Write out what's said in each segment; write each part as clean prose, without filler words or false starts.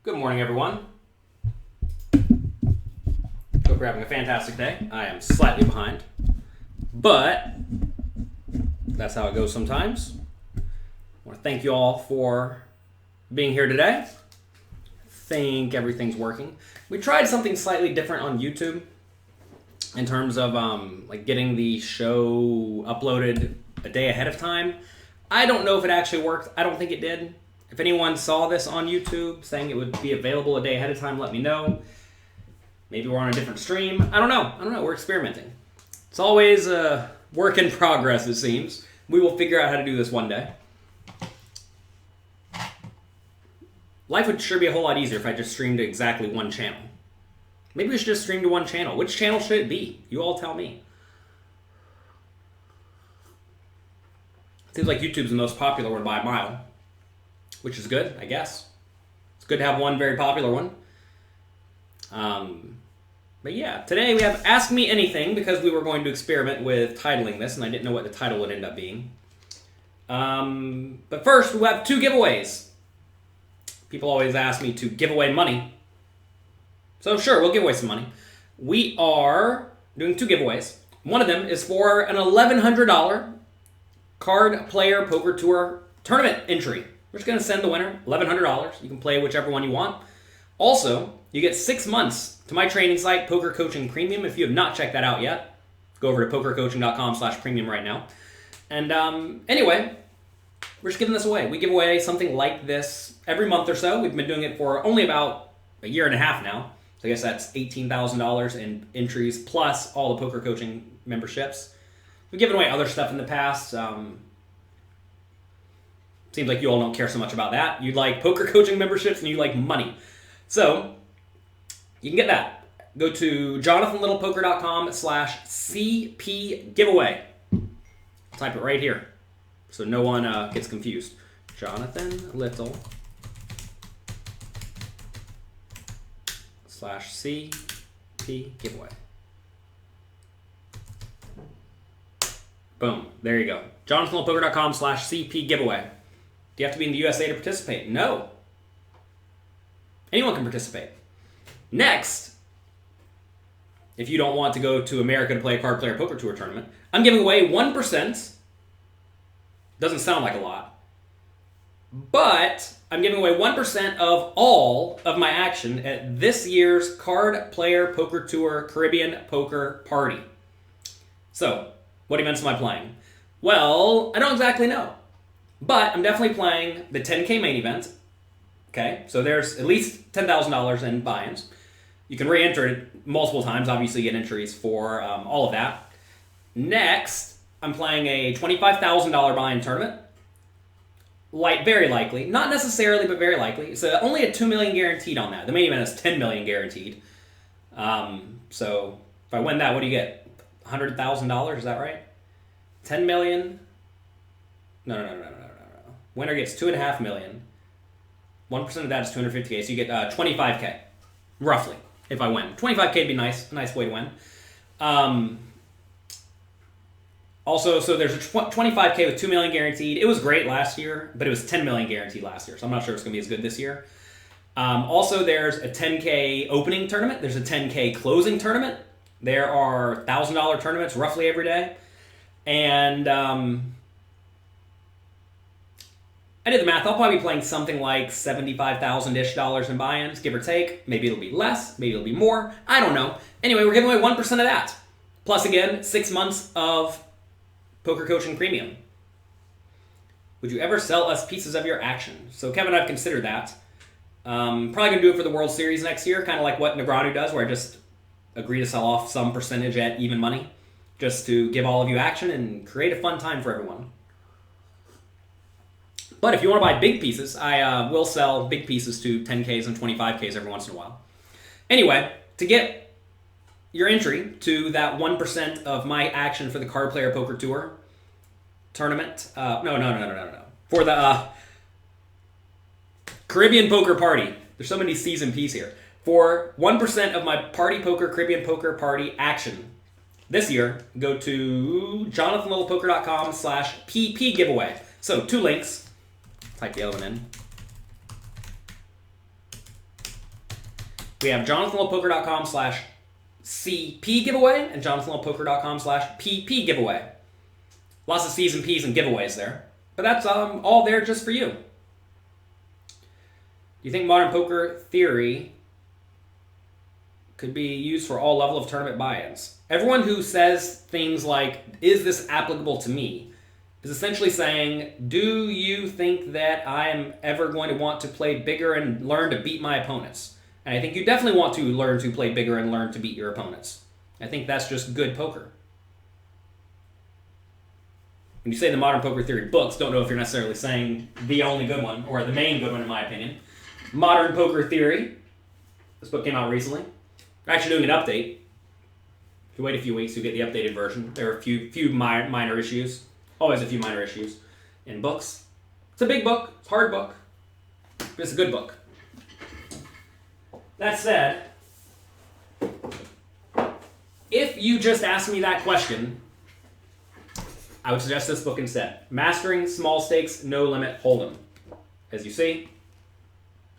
Good morning, everyone. Hope you're having a fantastic day. I am slightly behind, but that's how it goes sometimes. I want to thank you all for being here today. I think everything's working. We tried something slightly different on YouTube in terms of like getting the show uploaded a day ahead of time. I don't know if it actually worked. I don't think it did. If anyone saw this on YouTube saying it would be available a day ahead of time, let me know. Maybe we're on a different stream. I don't know. We're experimenting. It's always a work in progress, it seems. We will figure out how to do this one day. Life would sure be a whole lot easier if I just streamed to exactly one channel. Maybe we should just stream to one channel. Which channel should it be? You all tell me. Seems like YouTube's the most popular one by a mile. Which is good, I guess. It's good to have one very popular one. But yeah, today we have Ask Me Anything because we were going to experiment with titling this and I didn't know what the title would end up being. But first, we have two giveaways. People always ask me to give away money. So sure, we'll give away some money. We are doing two giveaways. One of them is for an $1,100 Card Player Poker Tour tournament entry. We're just going to send the winner $1,100. You can play whichever one you want. Also, you get 6 months to my training site, Poker Coaching Premium. If you have not checked that out yet, go over to pokercoaching.com/premium right now. And anyway, we're just giving this away. We give away something like this every month or so. We've been doing it for only about a year and a half now. So I guess that's $18,000 in entries plus all the Poker Coaching memberships. We've given away other stuff in the past. Seems like you all don't care so much about that. You like poker coaching memberships and you like money. So, you can get that. Go to jonathanlittlepoker.com/CP giveaway. Type it right here so no one gets confused. Jonathan Little /CP giveaway. Boom. There you go. jonathanlittlepoker.com/CP giveaway. Do you have to be in the USA to participate? No. Anyone can participate. Next, if you don't want to go to America to play a Card Player Poker Tour tournament, I'm giving away 1%. Doesn't sound like a lot. But I'm giving away 1% of all of my action at this year's Card Player Poker Tour Caribbean Poker Party. So, what events am I playing? Well, I don't exactly know. But I'm definitely playing the 10K main event. Okay, so there's at least $10,000 in buy-ins. You can re-enter it multiple times. Obviously, get entries for all of that. Next, I'm playing a $25,000 buy-in tournament. Very likely. Not necessarily, but very likely. So only a $2 million guaranteed on that. The main event is $10 million guaranteed. So if I win that, what do you get? $100,000, is that right? $10 million? No. Winner gets $2.5 million. 1% of that is $250K, so you get $25K, roughly, if I win. $25K would be nice, a nice way to win. Also, so there's a $25K with $2 million guaranteed. It was great last year, but it was $10 million guaranteed last year, so I'm not sure it's going to be as good this year. Also, there's a $10K opening tournament. There's a $10K closing tournament. There are $1,000 tournaments roughly every day. And I did the math. I'll probably be playing something like $75,000-ish in buy-ins, give or take. Maybe it'll be less. Maybe it'll be more. I don't know. Anyway, we're giving away 1% of that. Plus, again, 6 months of Poker Coaching Premium. Would you ever sell us pieces of your action? So Kevin and I have considered that. Probably going to do it for the World Series next year, kind of like what Negreanu does, where I just agree to sell off some percentage at even money, just to give all of you action and create a fun time for everyone. But if you want to buy big pieces, I will sell big pieces to 10Ks and 25Ks every once in a while. Anyway, to get your entry to that 1% of my action for the Card Player Poker Tour tournament, no. For the Caribbean Poker Party. There's so many C's and P's here. For 1% of my Party Poker Caribbean Poker Party action this year, go to jonathanlittlepoker.com/PP giveaway. So 2 links. Type the other one in. We have jonathanlowepoker.com/CP giveaway and jonathanlowepoker.com/PP giveaway. Lots of C's and P's and giveaways there. But that's all there just for you. Do you think modern poker theory could be used for all level of tournament buy-ins? Everyone who says things like, is this applicable to me, is essentially saying, do you think that I am ever going to want to play bigger and learn to beat my opponents? And I think you definitely want to learn to play bigger and learn to beat your opponents. I think that's just good poker. When you say the modern poker theory books, don't know if you're necessarily saying the only good one, or the main good one in my opinion. Modern Poker Theory. This book came out recently. We're actually doing an update. If you wait a few weeks, you get the updated version. There are a few minor issues. Always a few minor issues in books. It's a big book. It's a hard book. But it's a good book. That said, if you just asked me that question, I would suggest this book instead. Mastering Small Stakes, No Limit Hold'em. As you see,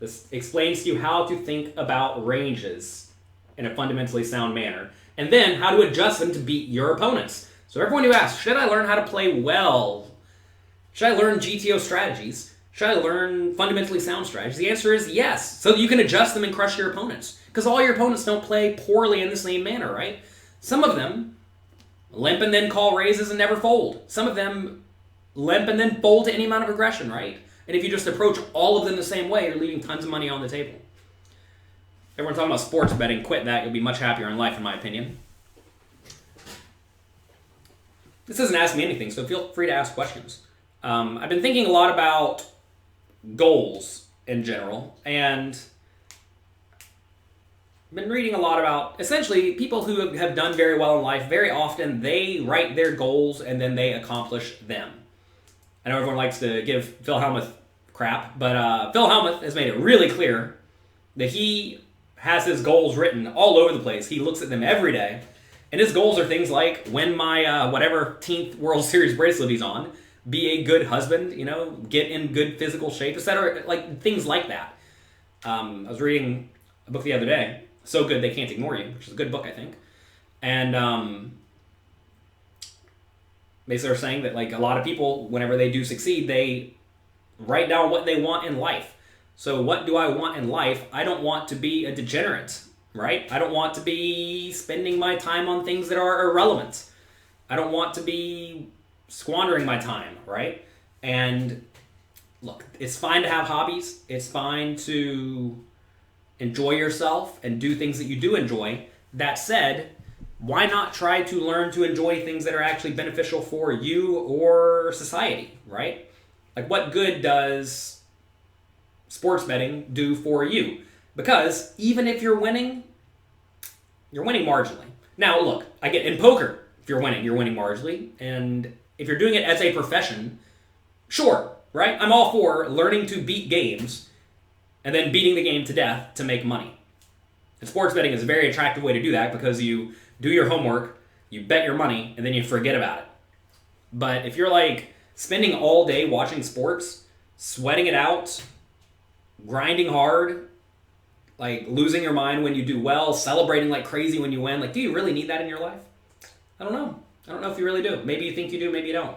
this explains to you how to think about ranges in a fundamentally sound manner, and then how to adjust them to beat your opponents. So everyone who asks, should I learn how to play well? Should I learn GTO strategies? Should I learn fundamentally sound strategies? The answer is yes, so that you can adjust them and crush your opponents. Because all your opponents don't play poorly in the same manner, right? Some of them limp and then call raises and never fold. Some of them limp and then fold to any amount of aggression, right? And if you just approach all of them the same way, you're leaving tons of money on the table. Everyone talking about sports betting, quit that. You'll be much happier in life, in my opinion. This doesn't ask me anything, so feel free to ask questions. I've been thinking a lot about goals in general, and I've been reading a lot about, essentially, people who have done very well in life. Very often, they write their goals and then they accomplish them. I know everyone likes to give Phil Hellmuth crap, but Phil Hellmuth has made it really clear that he has his goals written all over the place. He looks at them every day, and his goals are things like win my whatever 10th World Series bracelet he's on, be a good husband, get in good physical shape, etc. Like things like that. I was reading a book the other day, So Good They Can't Ignore You, which is a good book, I think. And basically they're saying that like a lot of people, whenever they do succeed, they write down what they want in life. So what do I want in life? I don't want to be a degenerate, right? I don't want to be spending my time on things that are irrelevant. I don't want to be squandering my time, right? And look, it's fine to have hobbies. It's fine to enjoy yourself and do things that you do enjoy. That said, why not try to learn to enjoy things that are actually beneficial for you or society, right? Like what good does sports betting do for you? Because even if you're winning marginally. Now look, I get in poker, if you're winning marginally. And if you're doing it as a profession, sure, right? I'm all for learning to beat games and then beating the game to death to make money. And sports betting is a very attractive way to do that because you do your homework, you bet your money, and then you forget about it. But if you're like spending all day watching sports, sweating it out, grinding hard, like losing your mind when you do well, celebrating like crazy when you win, like do you really need that in your life? I don't know. I don't know if you really do. Maybe you think you do, maybe you don't.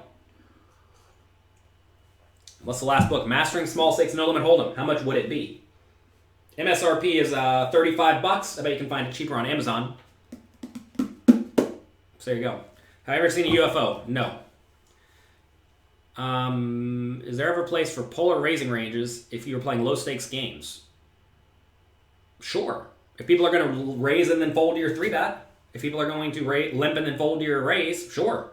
What's the last book? Mastering Small Stakes, No Limit Hold'em. How much would it be? MSRP is $35. I bet you can find it cheaper on Amazon. So there you go. Have I ever seen a UFO? No. Is there ever a place for polar raising ranges if you were playing low stakes games? Sure. If people are going to raise and then fold to your 3-bet, if people are going to limp and then fold to your raise, sure.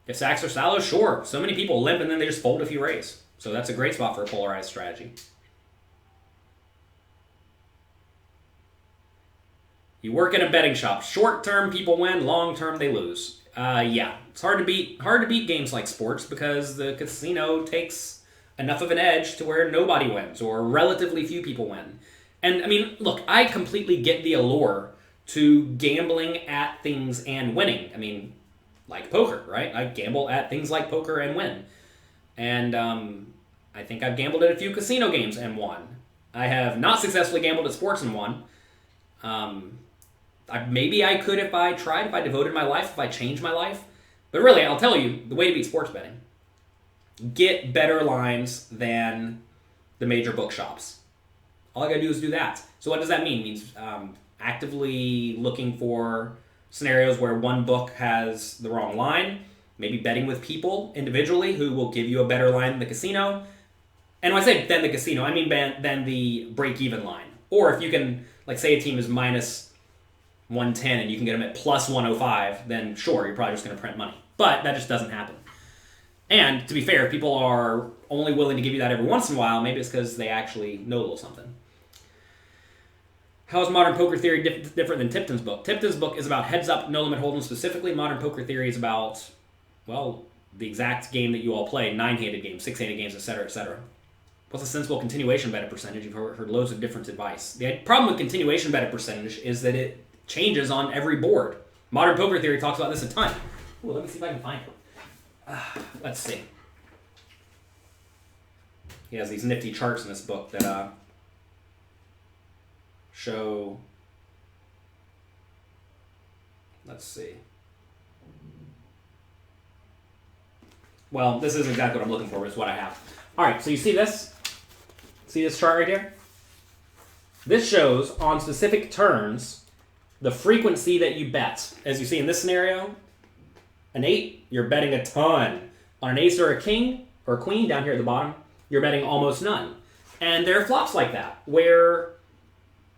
If sacks are sallow, sure. So many people limp and then they just fold if you raise. So that's a great spot for a polarized strategy. You work in a betting shop. Short term, people win. Long term, they lose. Yeah, it's hard to beat games like sports because the casino takes enough of an edge to where nobody wins or relatively few people win. And I mean, look, I completely get the allure to gambling at things and winning. I mean, like poker, right? I gamble at things like poker and win. And I think I've gambled at a few casino games and won. I have not successfully gambled at sports and won. Maybe I could if I tried, if I devoted my life, if I changed my life. But really, I'll tell you, the way to beat sports betting, get better lines than the major bookshops. All I gotta do is do that. So what does that mean? It means actively looking for scenarios where one book has the wrong line, maybe betting with people individually who will give you a better line than the casino. And when I say than the casino, I mean than the break-even line. Or if you can, like say a team is minus 110 and you can get them at plus 105, then sure, you're probably just going to print money. But that just doesn't happen. And to be fair, if people are only willing to give you that every once in a while, maybe it's because they actually know a little something. How is Modern Poker Theory different than Tipton's book? Tipton's book is about heads-up, no-limit hold'em specifically. Modern Poker Theory is about, well, the exact game that you all play, 9-handed games, 6-handed games, etc., etc. What's a sensible continuation bet percentage? You've heard loads of different advice. The problem with continuation bet percentage is that it changes on every board. Modern Poker Theory talks about this a ton. Ooh, let me see if I can find it. Let's see. He has these nifty charts in this book that show... Let's see. Well, this isn't exactly what I'm looking for, but it's what I have. All right, so you see this? See this chart right here? This shows on specific turns the frequency that you bet. As you see in this scenario, an 8, you're betting a ton. On an ace or a king or a queen down here at the bottom, you're betting almost none. And there are flops like that where,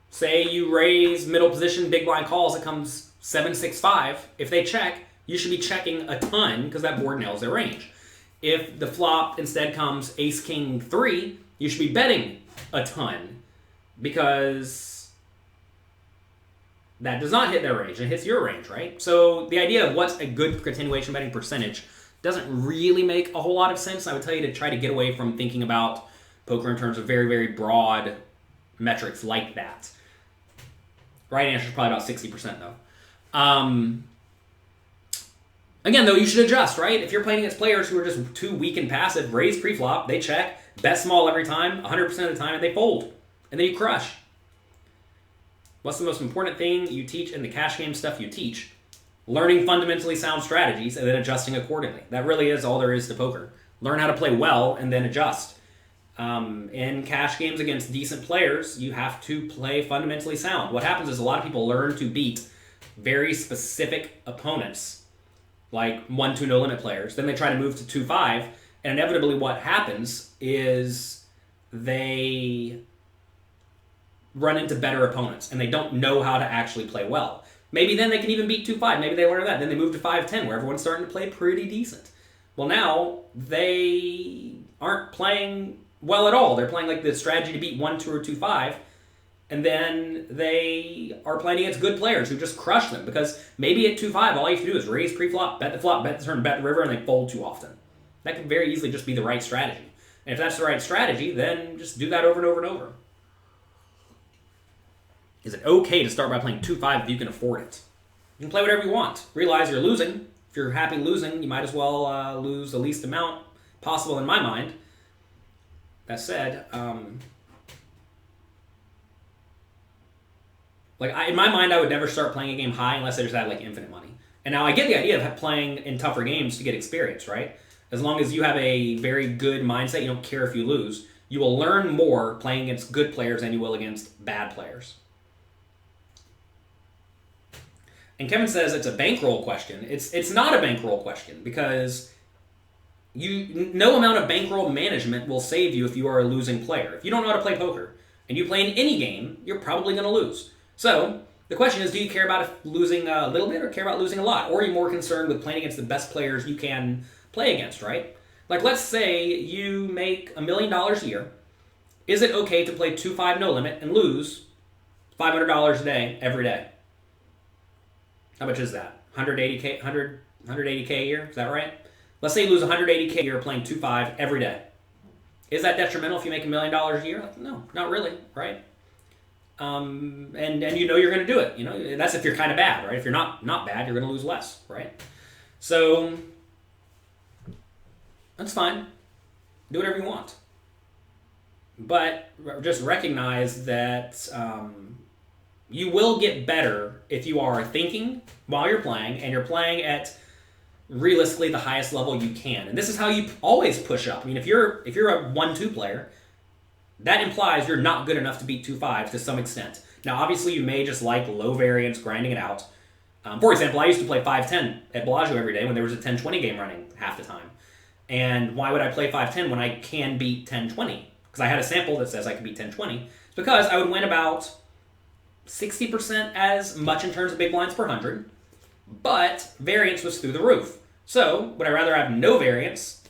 say you raise middle position, big blind calls, it comes 7-6-5. If they check, you should be checking a ton because that board nails their range. If the flop instead comes ace, king, 3, you should be betting a ton because that does not hit their range. It hits your range, right? So the idea of what's a good continuation betting percentage doesn't really make a whole lot of sense. I would tell you to try to get away from thinking about poker in terms of very, very broad metrics like that. Right answer is probably about 60% though. Again, though, you should adjust, right? If you're playing against players who are just too weak and passive, raise pre-flop, they check, bet small every time, 100% of the time, and they fold. And then you crush. What's the most important thing you teach in the cash game stuff you teach? Learning fundamentally sound strategies and then adjusting accordingly. That really is all there is to poker. Learn how to play well and then adjust. In cash games against decent players, you have to play fundamentally sound. What happens is a lot of people learn to beat very specific opponents, like 1-2 no limit players. Then they try to move to 2-5, and inevitably what happens is they run into better opponents, and they don't know how to actually play well. Maybe then they can even beat 2-5. Maybe they learn that. Then they move to 5-10, where everyone's starting to play pretty decent. Well, now they aren't playing well at all. They're playing like the strategy to beat 1-2 or 2-5, and then they are playing against good players who just crush them because maybe at 2-5, all you have to do is raise pre-flop, bet the flop, bet the turn, bet the river, and they fold too often. That could very easily just be the right strategy. And if that's the right strategy, then just do that over and over and over. Is it okay to start by playing 2-5 if you can afford it? You can play whatever you want. Realize you're losing. If you're happy losing, you might as well lose the least amount possible in my mind. That said, in my mind, I would never start playing a game high unless I just had infinite money. And now I get the idea of playing in tougher games to get experience, right? As long as you have a very good mindset, you don't care if you lose, you will learn more playing against good players than you will against bad players. And Kevin says it's a bankroll question. It's not a bankroll question because no amount of bankroll management will save you if you are a losing player. If you don't know how to play poker and you play in any game, you're probably going to lose. So the question is, do you care about losing a little bit or care about losing a lot? Or are you more concerned with playing against the best players you can play against, right? Like, let's say you make $1 million a year. Is it okay to play 2-5 no limit and lose $500 a day every day? How much is that? 180K a year? Is that right? Let's say you lose 180K a year playing 2-5 every day. Is that detrimental if you make $1 million a year? No, not really, right? And you know you're going to do it. You know, that's if you're kind of bad, right? If you're not bad, you're going to lose less, right? So that's fine. Do whatever you want. But just recognize that You will get better if you are thinking while you're playing, and you're playing at realistically the highest level you can. And this is how you always push up. I mean, if you're a 1-2 player, that implies you're not good enough to beat 2-5 to some extent. Now, obviously, you may just like low variance, grinding it out. For example, I used to play 5-10 at Bellagio every day when there was a 10-20 game running half the time. And why would I play 5-10 when I can beat 10-20? Because I had a sample that says I can beat 10-20. It's because I would win about 60% as much in terms of big blinds per 100, but variance was through the roof. So, would I rather have no variance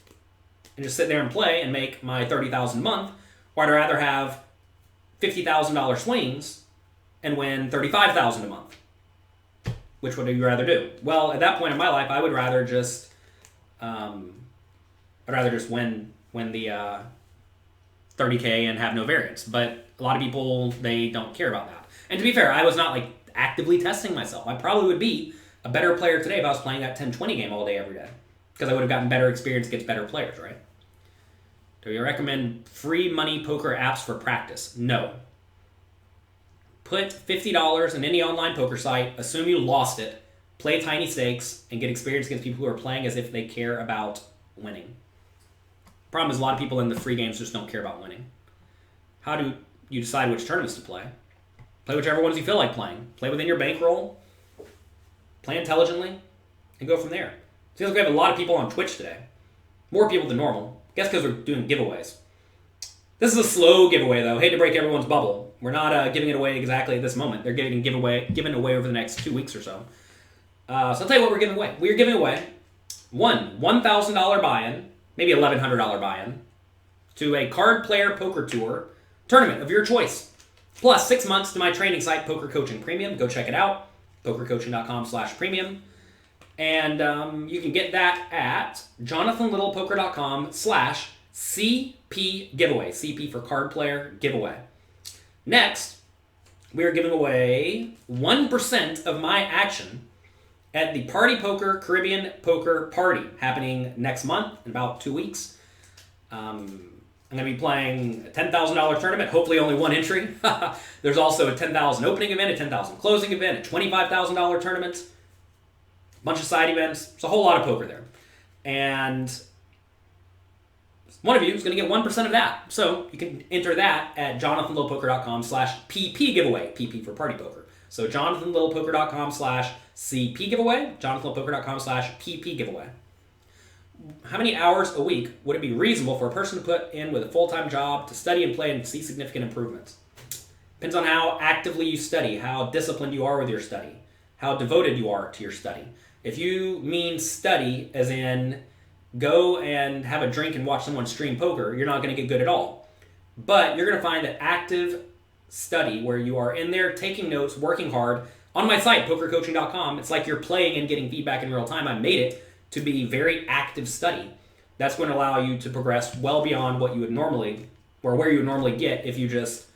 and just sit there and play and make my $30,000 a month, or I'd rather have $50,000 swings and win $35,000 a month? Which would you rather do? Well, at that point in my life, I would rather just, win the 30K and have no variance. But a lot of people, they don't care about that. And to be fair, I was not like actively testing myself. I probably would be a better player today if I was playing that 10-20 game all day every day, because I would have gotten better experience against better players, right? Do you recommend free money poker apps for practice? No. Put $50 in any online poker site, assume you lost it, play tiny stakes, and get experience against people who are playing as if they care about winning. Problem is, a lot of people in the free games just don't care about winning. How do you decide which tournaments to play? Play whichever ones you feel like playing. Play within your bankroll, play intelligently, and go from there. Seems like we have a lot of people on Twitch today. More people than normal. Guess because we're doing giveaways. This is a slow giveaway, though. Hate to break everyone's bubble. We're not giving it away exactly at this moment. They're given away over the next 2 weeks or so. So I'll tell you what we're giving away. We're giving away one $1,000 buy-in, maybe $1,100 buy-in, to a card player poker tour tournament of your choice. Plus 6 months to my training site, Poker Coaching Premium. Go check it out. pokercoaching.com/premium. And you can get that at jonathanlittlepoker.com/CP giveaway. CP for card player giveaway. Next, we are giving away 1% of my action at the Party Poker Caribbean Poker Party happening next month in about 2 weeks. I'm going to be playing a $10,000 tournament, hopefully only one entry. There's also a $10,000 opening event, a $10,000 closing event, a $25,000 tournament, a bunch of side events. It's a whole lot of poker there. And one of you is going to get 1% of that. So you can enter that at jonathanlittlepoker.com/PP giveaway. PP for Party Poker. So jonathanlittlepoker.com/CP giveaway. jonathanlittlepoker.com/PP giveaway. How many hours a week would it be reasonable for a person to put in with a full-time job to study and play and see significant improvements? Depends on how actively you study, how disciplined you are with your study, how devoted you are to your study. If you mean study as in go and have a drink and watch someone stream poker, you're not going to get good at all. But you're going to find that active study where you are in there taking notes, working hard. On my site, pokercoaching.com, it's like you're playing and getting feedback in real time. I made it to be very active study. That's going to allow you to progress well beyond what you would normally, or where you would normally get if you just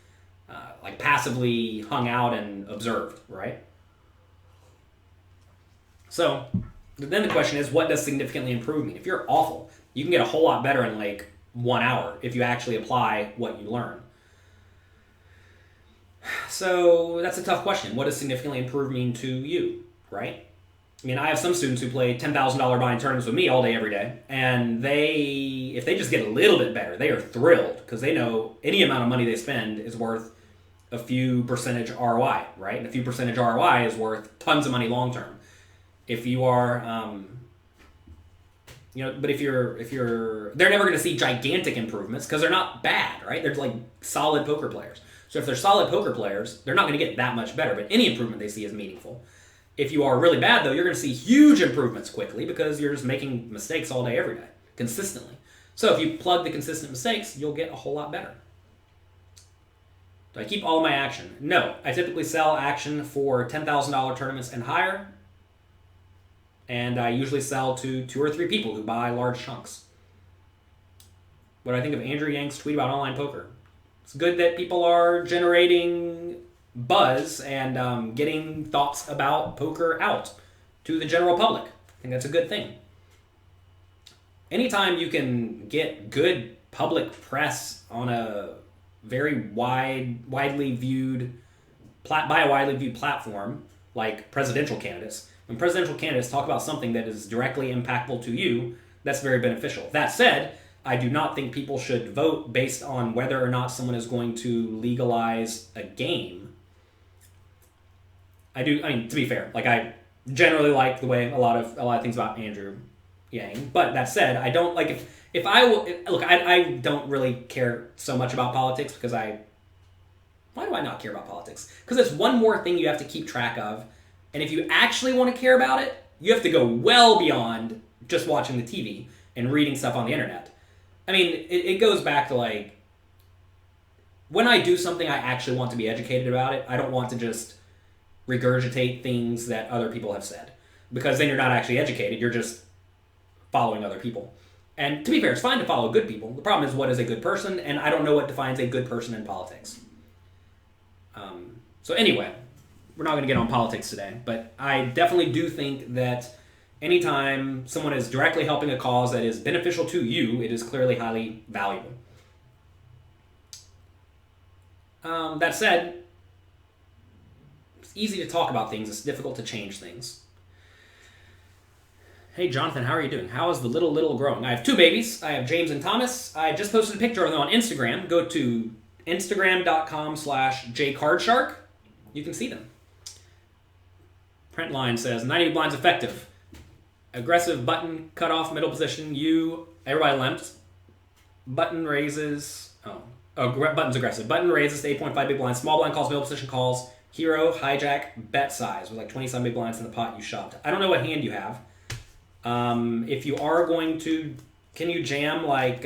like passively hung out and observed, right? So then the question is, what does significantly improve mean? If you're awful, you can get a whole lot better in like 1 hour if you actually apply what you learn. So that's a tough question. What does significantly improve mean to you, right? I mean, I have some students who play $10,000 buy-in tournaments with me all day, every day, and if they just get a little bit better, they are thrilled because they know any amount of money they spend is worth a few percentage ROI, right? And a few percentage ROI is worth tons of money long-term. If you are, but if you're, they're never going to see gigantic improvements because they're not bad, right? They're like solid poker players. So if they're solid poker players, they're not going to get that much better, but any improvement they see is meaningful. If you are really bad, though, you're going to see huge improvements quickly because you're just making mistakes all day, every day, consistently. So if you plug the consistent mistakes, you'll get a whole lot better. Do I keep all of my action? No. I typically sell action for $10,000 tournaments and higher, and I usually sell to 2 or 3 people who buy large chunks. What do I think of Andrew Yang's tweet about online poker? It's good that people are generating buzz and getting thoughts about poker out to the general public. I think that's a good thing. Anytime you can get good public press on a very widely viewed by a widely viewed platform like presidential candidates, when presidential candidates talk about something that is directly impactful to you, that's very beneficial. That said, I do not think people should vote based on whether or not someone is going to legalize a game. I mean, to be fair, like I generally like the way a lot of things about Andrew Yang. But that said, I don't like if I look, I don't really care so much about politics because why do I not care about politics? Because it's one more thing you have to keep track of, and if you actually want to care about it, you have to go well beyond just watching the TV and reading stuff on the internet. I mean, it goes back to like when I do something, I actually want to be educated about it. I don't want to just regurgitate things that other people have said, because then you're not actually educated. You're just following other people. And to be fair, it's fine to follow good people. The problem is, what is a good person? And I don't know what defines a good person in politics. So anyway, we're not going to get on politics today, but I definitely do think that anytime someone is directly helping a cause that is beneficial to you, it is clearly highly valuable. That said, it's easy to talk about things. It's difficult to change things. Hey, Jonathan, how are you doing? How is the little growing? I have 2 babies. I have James and Thomas. I just posted a picture of them on Instagram. Go to instagram.com/jcardshark. You can see them. Print line says, 90 blinds effective. Aggressive button, cut off, middle position. Everybody limps. Button raises. Button's aggressive. Button raises to 8.5 big blinds. Small blind calls, middle position calls. Hero, hijack, bet size. With like 20-some big blinds in the pot you shoved. I don't know what hand you have. If you are going to, can you jam like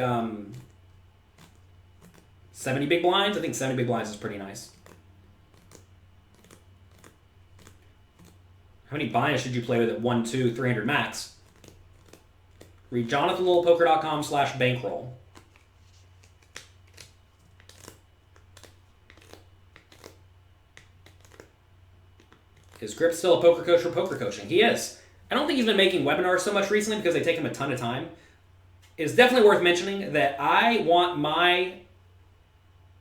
70 big blinds? I think 70 big blinds is pretty nice. How many blinds should you play with at 1, 2, 300 max? Read jonathanlittlepoker.com/bankroll. Is Grip still a poker coach for poker coaching? He is. I don't think he's been making webinars so much recently because they take him a ton of time. It's definitely worth mentioning that I want my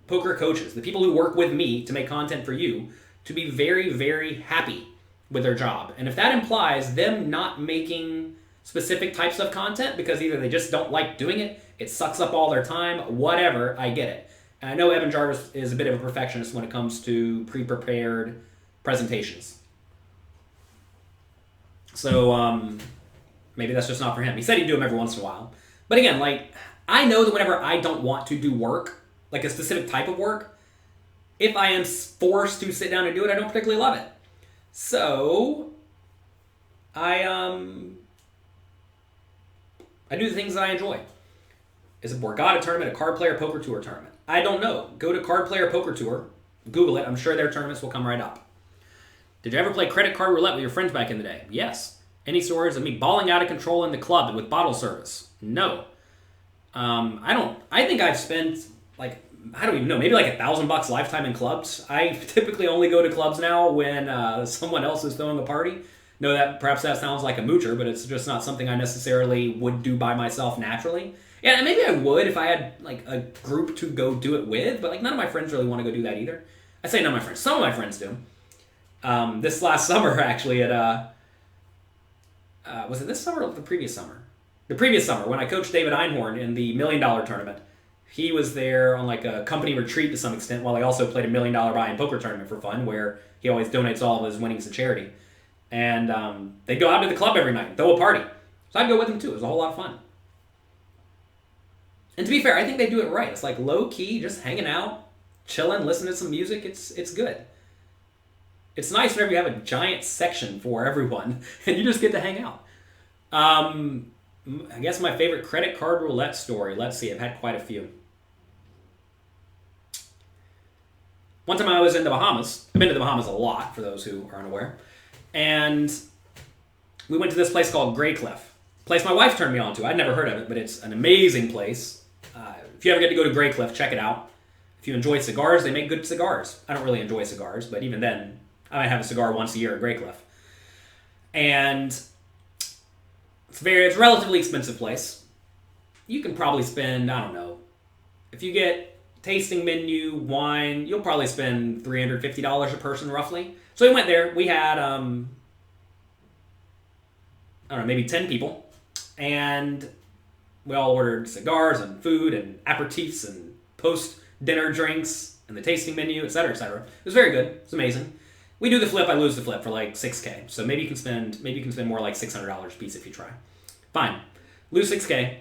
poker coaches, the people who work with me to make content for you, to be very, very happy with their job. And if that implies them not making specific types of content because either they just don't like doing it, it sucks up all their time, whatever, I get it. And I know Evan Jarvis is a bit of a perfectionist when it comes to pre-prepared presentations. So maybe that's just not for him. He said he'd do them every once in a while. But again, like, I know that whenever I don't want to do work, like a specific type of work, if I am forced to sit down and do it, I don't particularly love it. So I do the things that I enjoy. Is a Borgata tournament a card player poker tour tournament? I don't know. Go to Card Player Poker Tour. Google it. I'm sure their tournaments will come right up. Did you ever play credit card roulette with your friends back in the day? Yes. Any stories of me balling out of control in the club with bottle service? No. I think I've spent like, I don't even know, maybe like $1,000 lifetime in clubs. I typically only go to clubs now when someone else is throwing a party. No, perhaps that sounds like a moocher, but it's just not something I necessarily would do by myself naturally. Yeah, and maybe I would if I had like a group to go do it with, but like none of my friends really want to go do that either. I say none of my friends. Some of my friends do. This last summer, actually, at was it this summer or the previous summer? The previous summer, when I coached David Einhorn in the $1 Million tournament. He was there on like a company retreat to some extent, while he also played a $1 Million buy-in poker tournament for fun, where he always donates all of his winnings to charity. And they'd go out to the club every night, throw a party. So I'd go with them too. It was a whole lot of fun. And to be fair, I think they do it right. It's like low-key, just hanging out, chilling, listening to some music. It's good. It's nice whenever you have a giant section for everyone, and you just get to hang out. I guess my favorite credit card roulette story. Let's see, I've had quite a few. One time I was in the Bahamas. I've been to the Bahamas a lot, for those who are unaware. And we went to this place called Grey Cliff. Place my wife turned me on to. I'd never heard of it, but it's an amazing place. If you ever get to go to Grey Cliff, check it out. If you enjoy cigars, they make good cigars. I don't really enjoy cigars, but even then, I might have a cigar once a year at Grey Cliff. And it's a relatively expensive place. You can probably spend, I don't know, if you get tasting menu, wine. You'll probably spend $350 a person roughly. So we went there. We had, I don't know, maybe 10 people. And we all ordered cigars and food and aperitifs and post-dinner drinks and the tasting menu, et cetera, et cetera. It was very good. It was amazing. We do the flip, I lose the flip for like $6K. So maybe you can spend more like $600 a piece if you try. Fine. Lose $6K.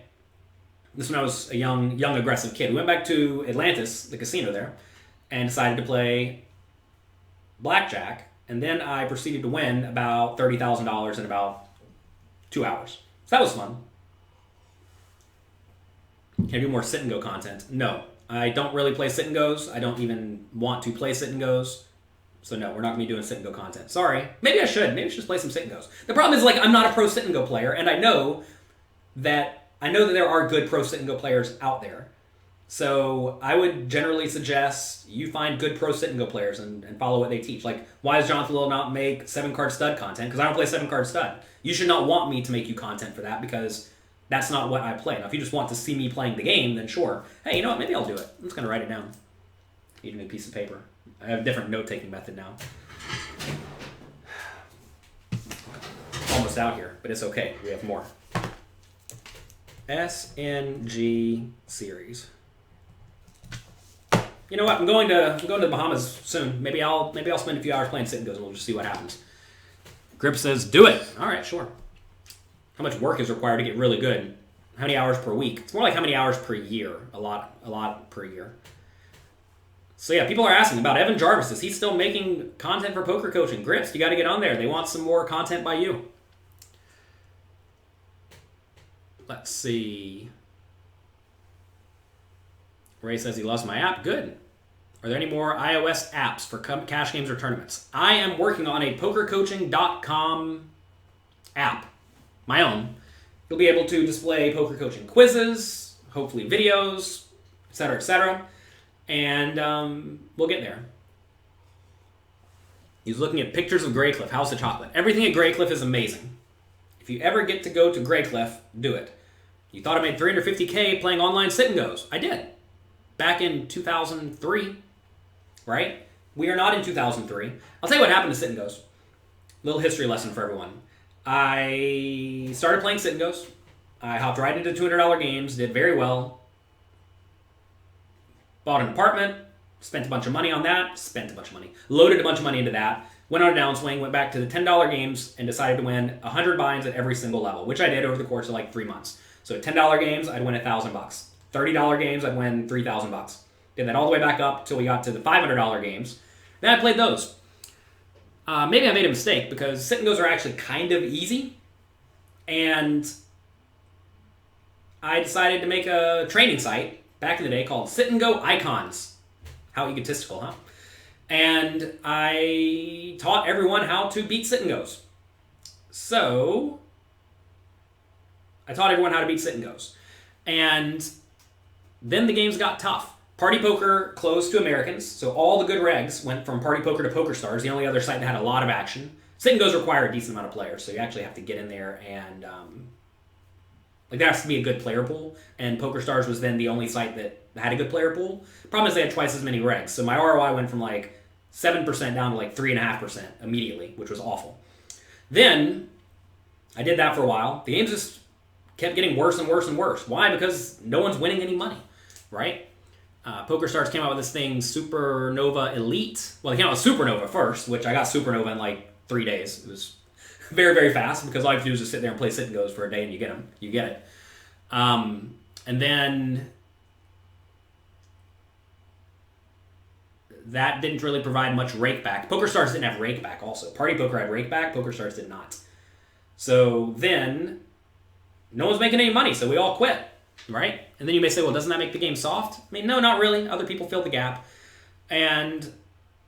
This is when I was a young aggressive kid. We went back to Atlantis, the casino there, and decided to play blackjack. And then I proceeded to win about $30,000 in about 2 hours. So that was fun. Can I do more sit and go content? No. I don't really play sit and goes. I don't even want to play sit and goes. So no, we're not going to be doing sit and go content. Sorry. Maybe I should. Maybe I should just play some sit and goes. The problem is, like, I'm not a pro sit and go player, and I know that there are good pro sit and go players out there. So I would generally suggest you find good pro sit and go players and follow what they teach. Like, why does Jonathan Little not make 7-card stud content? Because I don't play 7-card stud. You should not want me to make you content for that, because that's not what I play. Now, if you just want to see me playing the game, then sure. Hey, you know what? Maybe I'll do it. I'm just going to write it down. Need a new piece of paper. I have a different note-taking method now. Almost out here, but it's okay. We have more. SNG series. You know what? I'm going to the Bahamas soon. Maybe I'll spend a few hours playing sit and goes, and we'll just see what happens. Grip says, do it. All right, sure. How much work is required to get really good? How many hours per week? It's more like how many hours per year. A lot per year. So yeah, people are asking about Evan Jarvis. Is he still making content for poker coaching? Grips, you got to get on there. They want some more content by you. Let's see. Ray says he loves my app. Good. Are there any more iOS apps for cash games or tournaments? I am working on a pokercoaching.com app, my own. You'll be able to display poker coaching quizzes, hopefully videos, etc., etc., and we'll get there. He's looking at pictures of Greycliff. How's the chocolate? Everything at Greycliff is amazing. If you ever get to go to Greycliff, do it. You thought I made $350K playing online sit and goes. I did. Back in 2003, right? We are not in 2003. I'll tell you what happened to sit and goes. Little history lesson for everyone. I started playing sit and goes. I hopped right into $200 games, did very well. Bought an apartment, spent a bunch of money on that, loaded a bunch of money into that, went on a downswing, went back to the $10 games, and decided to win 100 binds at every single level, which I did over the course of like 3 months. So at $10 games, I'd win $1,000. $30 games, I'd win $3,000. Did that all the way back up till we got to the $500 games. Then I played those. Maybe I made a mistake, because sit and goes are actually kind of easy. And I decided to make a training site back in the day called Sit and Go Icons. How egotistical, huh? And I taught everyone how to beat sit and goes. So I taught everyone how to beat sit and goes. And then the games got tough. Party Poker closed to Americans, so all the good regs went from Party Poker to PokerStars, the only other site that had a lot of action. Sit and goes require a decent amount of players, so you actually have to get in there and there has to be a good player pool, and PokerStars was then the only site that had a good player pool. Problem is they had twice as many regs, so my ROI went from like 7% down to like 3.5% immediately, which was awful. Then I did that for a while. The games just kept getting worse and worse and worse. Why? Because no one's winning any money, right? PokerStars came out with this thing, Supernova Elite. Well, they came out with Supernova first, which I got Supernova in like 3 days. It was very, very fast, because all you have to do is just sit there and play sit and goes for a day and you get them. You get it. And then that didn't really provide much rake back. PokerStars didn't have rake back also. Party Poker had rake back, PokerStars did not. So then no one's making any money, so we all quit, right? And then you may say, well, doesn't that make the game soft? I mean, no, not really. Other people filled the gap. And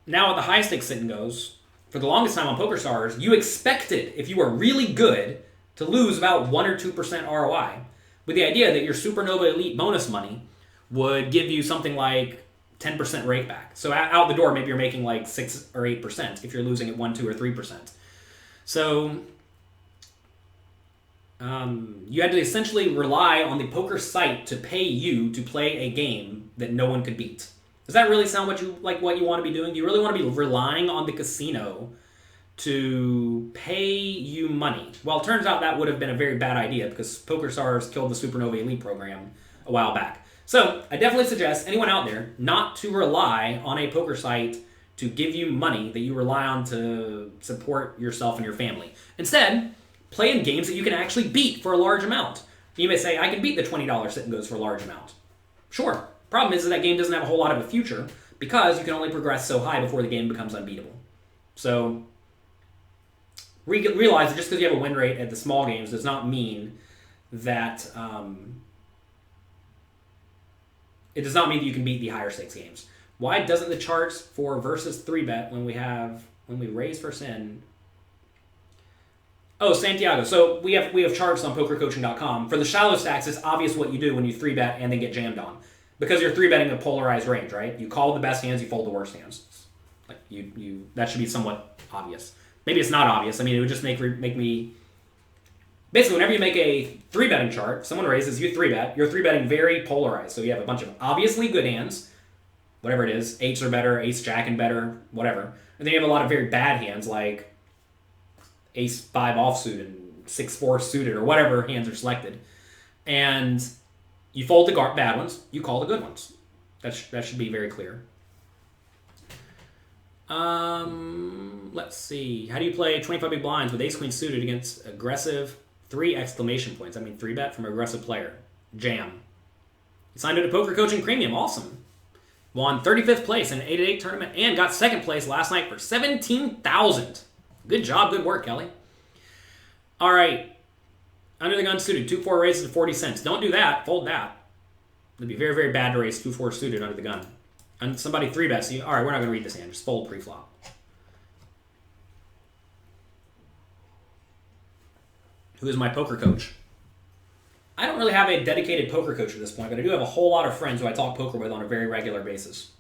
now at the high stakes sit and goes, for the longest time on PokerStars, you expected, if you were really good, to lose about 1 or 2% ROI, with the idea that your Supernova Elite bonus money would give you something like 10% rake back. So out the door, maybe you're making like 6 or 8% if you're losing at 1, 2, or 3%. So you had to essentially rely on the poker site to pay you to play a game that no one could beat. Does that really sound what you want to be doing? Do you really want to be relying on the casino to pay you money? Well, it turns out that would have been a very bad idea because PokerStars killed the Supernova Elite program a while back. So I definitely suggest anyone out there not to rely on a poker site to give you money that you rely on to support yourself and your family. Instead, play in games that you can actually beat for a large amount. You may say, I can beat the $20 sit and goes for a large amount. Sure. Problem is that game doesn't have a whole lot of a future because you can only progress so high before the game becomes unbeatable. So realize that just because you have a win rate at the small games does not mean that it does not mean that you can beat the higher stakes games. Why doesn't the charts for versus 3-bet when we raise first in? Oh, Santiago. So we have charts on pokercoaching.com. For the shallow stacks, it's obvious what you do when you 3-bet and then get jammed on. Because you're 3-betting a polarized range, right? You call the best hands, you fold the worst hands. Like you that should be somewhat obvious. Maybe it's not obvious. I mean, it would just make me... Basically, whenever you make a 3-betting chart, someone raises, you 3-bet, you're 3-betting very polarized. So you have a bunch of obviously good hands, whatever it is, 8s are better, ace-jack and better, whatever. And then you have a lot of very bad hands like ace-5 offsuit and 6-4 suited or whatever hands are selected. And you fold the bad ones, you call the good ones. That should be very clear. Let's see. How do you play 25 big blinds with ace-queen suited against aggressive 3 exclamation points? I mean 3-bet from an aggressive player. Jam. He signed into Poker Coaching Premium. Awesome. Won 35th place in an 8-8 tournament and got second place last night for $17,000. Good job. Good work, Kelly. All right. Under the gun suited. 2-4 raises at 40 cents. Don't do that. Fold that. It'd be very, very bad to raise 2-4 suited under the gun. And somebody 3-bets you. All right, we're not going to read this hand. Just fold pre-flop. Who is my poker coach? I don't really have a dedicated poker coach at this point, but I do have a whole lot of friends who I talk poker with on a very regular basis.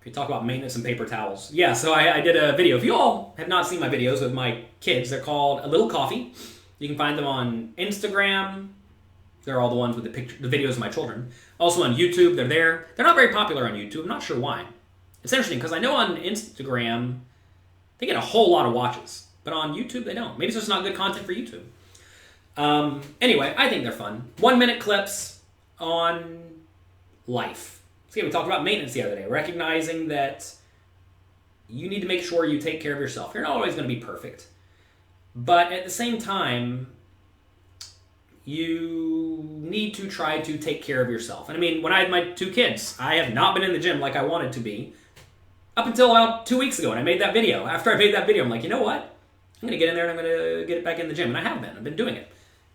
We talk about maintenance and paper towels. Yeah, so I did a video. If you all have not seen my videos with my kids, they're called A Little Coffee. You can find them on Instagram. They're all the ones with the videos of my children. Also on YouTube, they're there. They're not very popular on YouTube. I'm not sure why. It's interesting because I know on Instagram, they get a whole lot of watches. But on YouTube, they don't. Maybe it's just not good content for YouTube. Anyway, I think they're fun. 1-minute clips on life. See, we talked about maintenance the other day. Recognizing that you need to make sure you take care of yourself. You're not always going to be perfect. But at the same time, you need to try to take care of yourself. And I mean, when I had my 2 kids, I have not been in the gym like I wanted to be up until about 2 weeks ago. And I made that video. After I made that video, I'm like, you know what? I'm going to get in there and I'm going to get it back in the gym. And I have been. I've been doing it.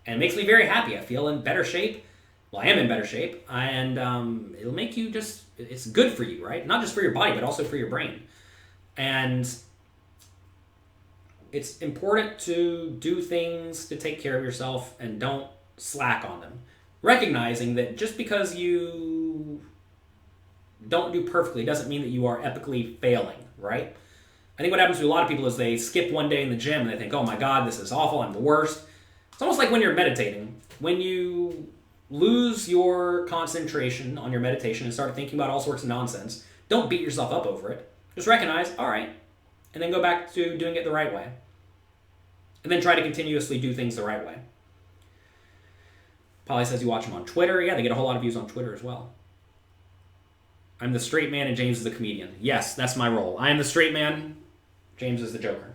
And it makes me very happy. I feel in better shape. Well, I am in better shape. And it'll make you just... It's good for you, right? Not just for your body, but also for your brain. And it's important to do things to take care of yourself and don't slack on them. Recognizing that just because you don't do perfectly doesn't mean that you are epically failing, right? I think what happens to a lot of people is they skip one day in the gym and they think, oh my God, this is awful, I'm the worst. It's almost like when you're meditating. When you lose your concentration on your meditation and start thinking about all sorts of nonsense, don't beat yourself up over it. Just recognize, all right, and then go back to doing it the right way. And then try to continuously do things the right way. Polly says you watch them on Twitter. Yeah, they get a whole lot of views on Twitter as well. I'm the straight man and James is the comedian. Yes, that's my role. I am the straight man. James is the joker.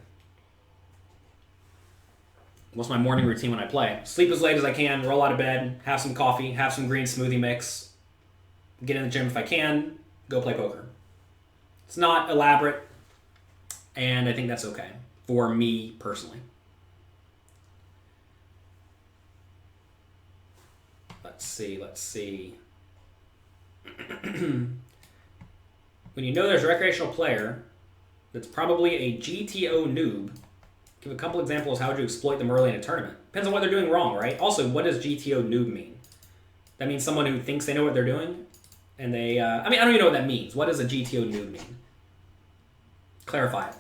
What's my morning routine when I play? Sleep as late as I can, roll out of bed, have some coffee, have some green smoothie mix, get in the gym if I can, go play poker. It's not elaborate, and I think that's okay for me personally. Let's see. When you know there's a recreational player that's probably a GTO noob, give a couple examples how to exploit them early in a tournament. Depends on what they're doing wrong, right? Also, what does GTO noob mean? That means someone who thinks they know what they're doing, and they... I don't even know what that means. What does a GTO noob mean? Clarify it.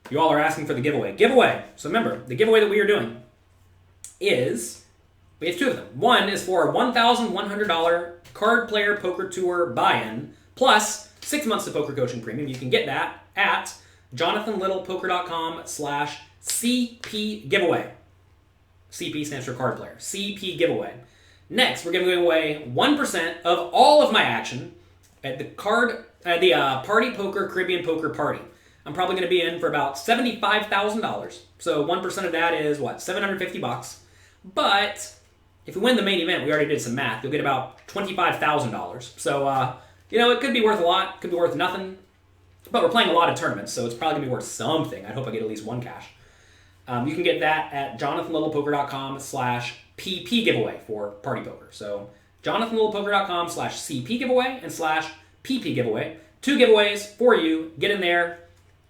You all are asking for the giveaway. Giveaway. So remember, the giveaway that we are doing is, we have two of them. One is for a $1,100 Card Player Poker Tour buy-in plus 6 months of poker coaching premium. You can get that at jonathanlittlepoker.com/CP giveaway. CP stands for card player. CP giveaway. Next, we're giving away 1% of all of my action at the Party Poker Caribbean Poker Party. I'm probably going to be in for about $75,000. So 1% of that is what? $750. But if we win the main event, we already did some math, you'll get about $25,000. So, it could be worth a lot, could be worth nothing. But we're playing a lot of tournaments, so it's probably going to be worth something. I hope I get at least one cash. You can get that at jonathanlittlepoker.com/PP giveaway for party poker. So jonathanlittlepoker.com/CP giveaway and /PP giveaway. 2 giveaways for you. Get in there.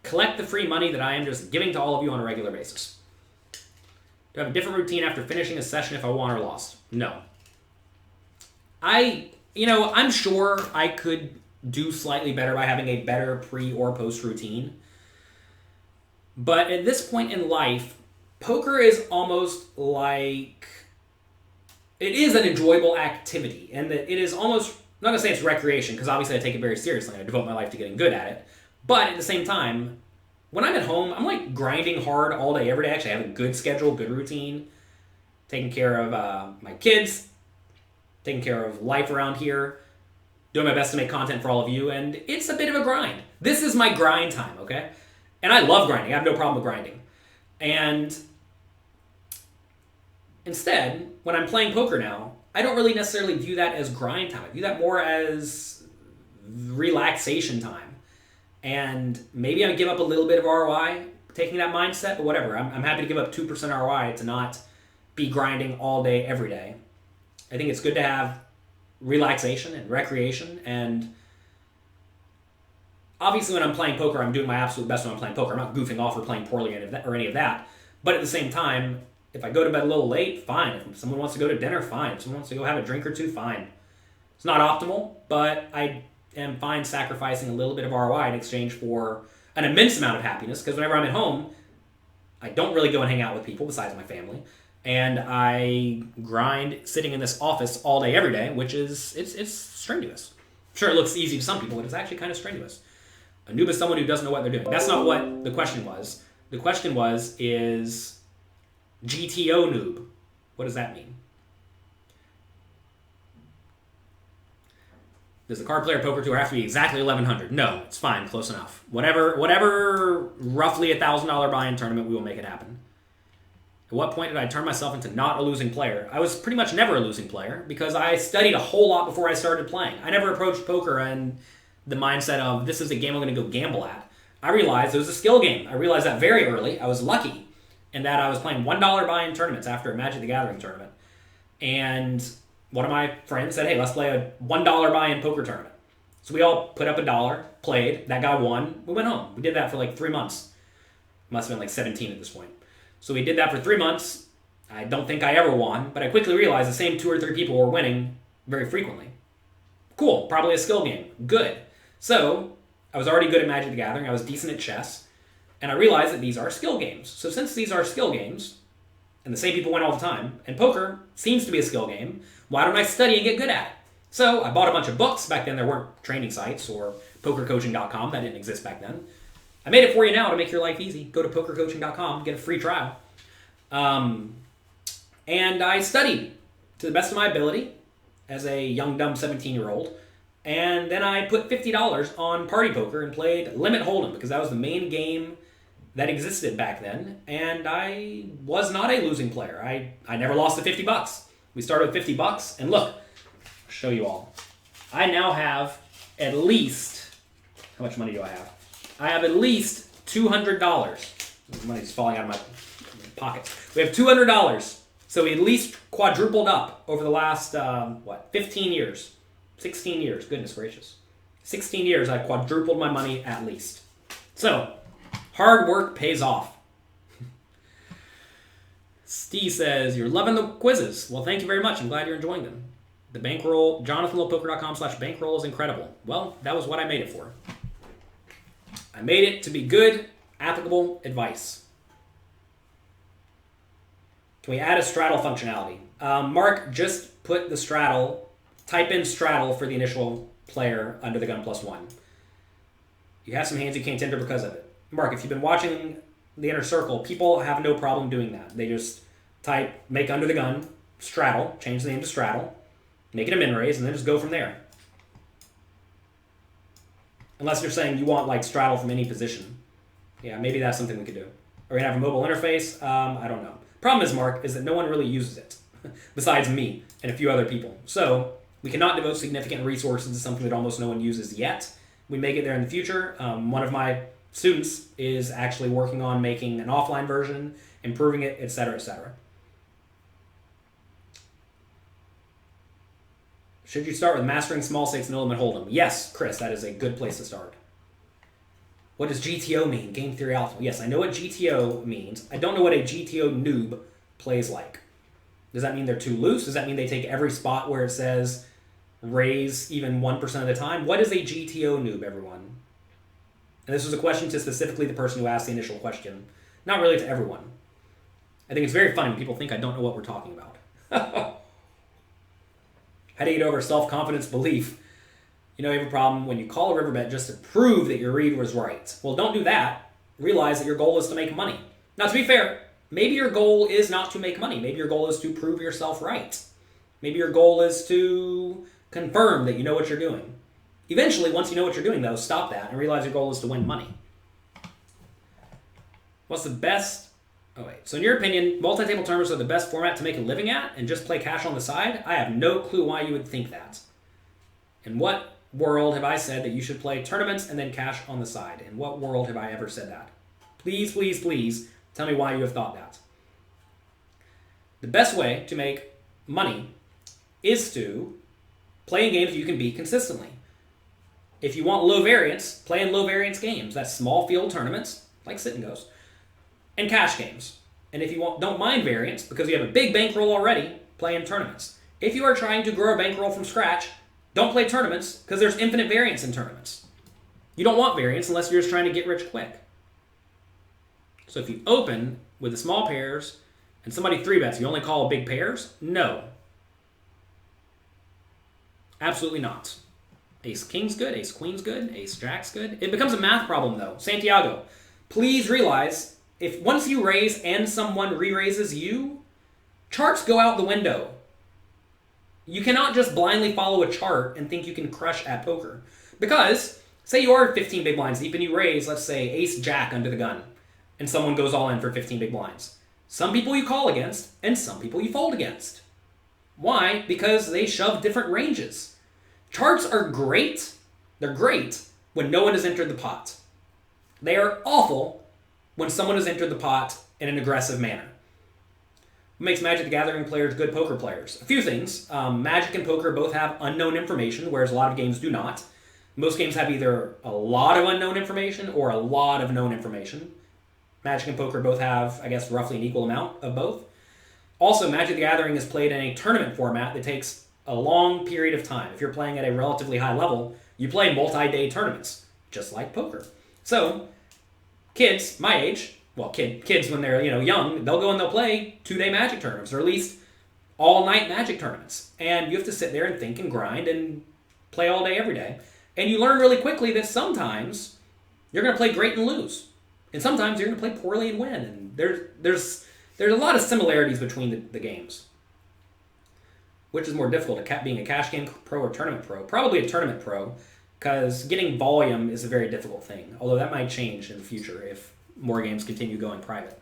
Collect the free money that I am just giving to all of you on a regular basis. Do I have a different routine after finishing a session if I won or lost? No. I'm sure I could do slightly better by having a better pre or post routine. But at this point in life, poker is almost like, it is an enjoyable activity. And that it is almost, I'm not going to say it's recreation, because obviously I take it very seriously and I devote my life to getting good at it. But at the same time, when I'm at home, I'm like grinding hard all day, every day. Actually, I have a good schedule, good routine, taking care of my kids, taking care of life around here, doing my best to make content for all of you, and it's a bit of a grind. This is my grind time, okay? And I love grinding. I have no problem with grinding. And instead, when I'm playing poker now, I don't really necessarily view that as grind time. I view that more as relaxation time. And maybe I give up a little bit of ROI taking that mindset, but whatever. I'm happy to give up 2% ROI to not be grinding all day, every day. I think it's good to have relaxation and recreation, and obviously when I'm playing poker, I'm doing my absolute best when I'm playing poker. I'm not goofing off or playing poorly or any of that. But at the same time, if I go to bed a little late, fine. If someone wants to go to dinner, fine. If someone wants to go have a drink or two, fine. It's not optimal, but I am fine sacrificing a little bit of ROI in exchange for an immense amount of happiness, because whenever I'm at home, I don't really go and hang out with people besides my family, and I grind sitting in this office all day, every day, which is, it's strenuous. Sure, it looks easy to some people, but it's actually kind of strenuous. A noob is someone who doesn't know what they're doing. That's not what the question was. The question was, is GTO noob? What does that mean? Does the Card Player Poker Tour have to be exactly 1,100? No, it's fine, close enough. Whatever roughly $1,000 buy-in tournament, we will make it happen. At what point did I turn myself into not a losing player? I was pretty much never a losing player because I studied a whole lot before I started playing. I never approached poker and the mindset of, this is a game I'm going to go gamble at. I realized it was a skill game. I realized that very early. I was lucky in that I was playing $1 buy-in tournaments after a Magic the Gathering tournament. And one of my friends said, hey, let's play a $1 buy-in poker tournament. So we all put up $1, played, that guy won, we went home. We did that for like 3 months. Must have been like 17 at this point. So we did that for 3 months. I don't think I ever won, but I quickly realized the same 2 or 3 people were winning very frequently. Cool, probably a skill game. Good. So I was already good at Magic the Gathering. I was decent at chess. And I realized that these are skill games. So since these are skill games, and the same people win all the time, and poker seems to be a skill game, why don't I study and get good at it? So I bought a bunch of books. Back then there weren't training sites or pokercoaching.com. That didn't exist back then. I made it for you now to make your life easy. Go to pokercoaching.com, get a free trial. And I studied to the best of my ability as a young, dumb 17-year-old. And then I put $50 on Party Poker and played Limit Hold'em because that was the main game that existed back then. And I was not a losing player. I never lost the $50. We started with $50, and look, I'll show you all. I now have at least, how much money do I have? I have at least $200. The money's falling out of my pocket. We have $200. So we at least quadrupled up over the last, 15 years? 16 years, goodness gracious. 16 years, I quadrupled my money at least. So, hard work pays off. Steve says, you're loving the quizzes. Well, thank you very much. I'm glad you're enjoying them. The Bankroll, jonathanlittlepoker.com/bankroll is incredible. Well, that was what I made it for. I made it to be good Applicable advice. Can we add a straddle functionality? Mark, just put the straddle, type in straddle for the initial player under the gun +1. You have some hands you can't enter because of it. Mark, if you've been watching the inner circle, people have no problem doing that. They just type, make under the gun, straddle, change the name to straddle, make it a min raise, and then just go from there. Unless you're saying you want like straddle from any position. Yeah, maybe that's something we could do. Or you have a mobile interface, I don't know. Problem is, Mark, is that no one really uses it, besides me and a few other people. So we cannot devote significant resources to something that almost no one uses yet. We may get there in the future. One of my students is actually working on making an offline version, improving it, etc., etc. Should you start with mastering small stakes and ultimate hold'em? Yes, Chris, that is a good place to start. What does GTO mean? Game Theory Alpha. Yes, I know what GTO means. I don't know what a GTO noob plays like. Does that mean they're too loose? Does that mean they take every spot where it says raise even 1% of the time? What is a GTO noob, everyone? And this was a question to specifically the person who asked the initial question. Not really to everyone. I think it's very funny when people think I don't know what we're talking about. How do you get over self-confidence belief? You know, you have a problem when you call a river bet just to prove that your read was right. Well, don't do that. Realize that your goal is to make money. Now, to be fair, maybe your goal is not to make money. Maybe your goal is to prove yourself right. Maybe your goal is to confirm that you know what you're doing. Eventually, once you know what you're doing, though, stop that and realize your goal is to win money. What's the best... Oh, wait. So in your opinion, multi-table tournaments are the best format to make a living at and just play cash on the side? I have no clue why you would think that. In what world have I said that you should play tournaments and then cash on the side? In what world have I ever said that? Please, please, please tell me why you have thought that. The best way to make money is to play in games you can beat consistently. If you want low variance, play in low variance games. That's small field tournaments, like Sit and Goes, and cash games. And if you don't mind variance, because you have a big bankroll already, play in tournaments. If you are trying to grow a bankroll from scratch, don't play tournaments, because there's infinite variance in tournaments. You don't want variance unless you're just trying to get rich quick. So if you open with the small pairs, and somebody 3-bets, you only call big pairs? No. Absolutely not. Ace-king's good, ace-queen's good, ace-jack's good. It becomes a math problem, though. Santiago, please realize, if once you raise and someone re-raises you, charts go out the window. You cannot just blindly follow a chart and think you can crush at poker. Because, say you are 15 big blinds deep and you raise, let's say, ace-jack under the gun, and someone goes all in for 15 big blinds. Some people you call against, and some people you fold against. Why? Because they shove different ranges. Charts are great. They're great when no one has entered the pot. They are awful when someone has entered the pot in an aggressive manner. What makes Magic the Gathering players good poker players? A few things. Magic and poker both have unknown information, whereas a lot of games do not. Most games have either a lot of unknown information or a lot of known information. Magic and poker both have, I guess, roughly an equal amount of both. Also, Magic the Gathering is played in a tournament format that takes a long period of time. If you're playing at a relatively high level, you play multi-day tournaments, just like poker. So, kids my age, well, kids when they're young, they'll go and they'll play 2-day Magic tournaments, or at least all-night Magic tournaments. And you have to sit there and think and grind and play all day, every day. And you learn really quickly that sometimes you're going to play great and lose. And sometimes you're going to play poorly and win. And there's a lot of similarities between the games. Which is more difficult, being a cash game pro or tournament pro? Probably a tournament pro, because getting volume is a very difficult thing. Although that might change in the future if more games continue going private.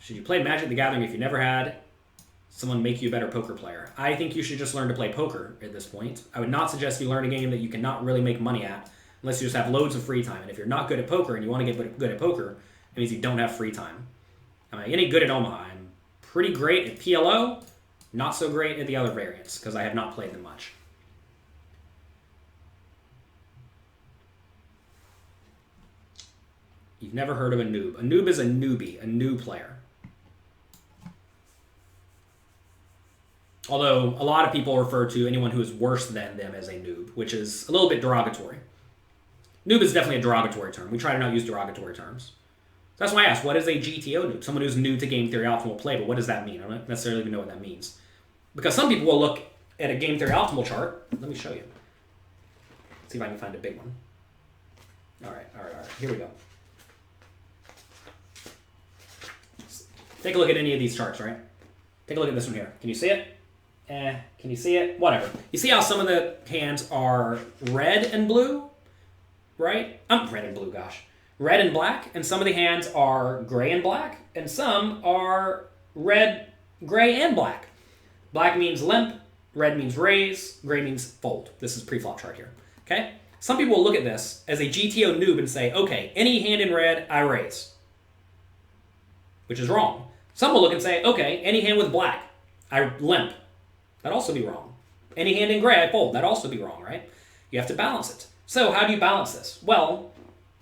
Should you play Magic the Gathering if you never had someone make you a better poker player? I think you should just learn to play poker at this point. I would not suggest you learn a game that you cannot really make money at unless you just have loads of free time. And if you're not good at poker and you want to get good at poker, it means you don't have free time. I'm any good at Omaha. I'm pretty great at PLO, not so great at the other variants because I have not played them much. You've never heard of a noob. A noob is a newbie, a new player. Although a lot of people refer to anyone who is worse than them as a noob, which is a little bit derogatory. Noob is definitely a derogatory term. We try to not use derogatory terms. So that's why I asked, what is a GTO noob? Someone who's new to game theory optimal play, but what does that mean? I don't necessarily even know what that means. Because some people will look at a game theory optimal chart. Let me show you. See if I can find a big one. All right. Here we go. Take a look at any of these charts, right? Take a look at this one here. Can you see it? Can you see it? Whatever. You see how some of the hands are red and blue? Right? Red and blue, gosh. Red and black. And some of the hands are gray and black. And some are red, gray, and black. Black means limp. Red means raise. Gray means fold. This is pre-flop chart here. Okay? Some people will look at this as a GTO noob and say, okay, any hand in red, I raise. Which is wrong. Some will look and say, okay, any hand with black, I limp. That'd also be wrong. Any hand in gray, I fold. That'd also be wrong, right? You have to balance it. So how do you balance this? Well,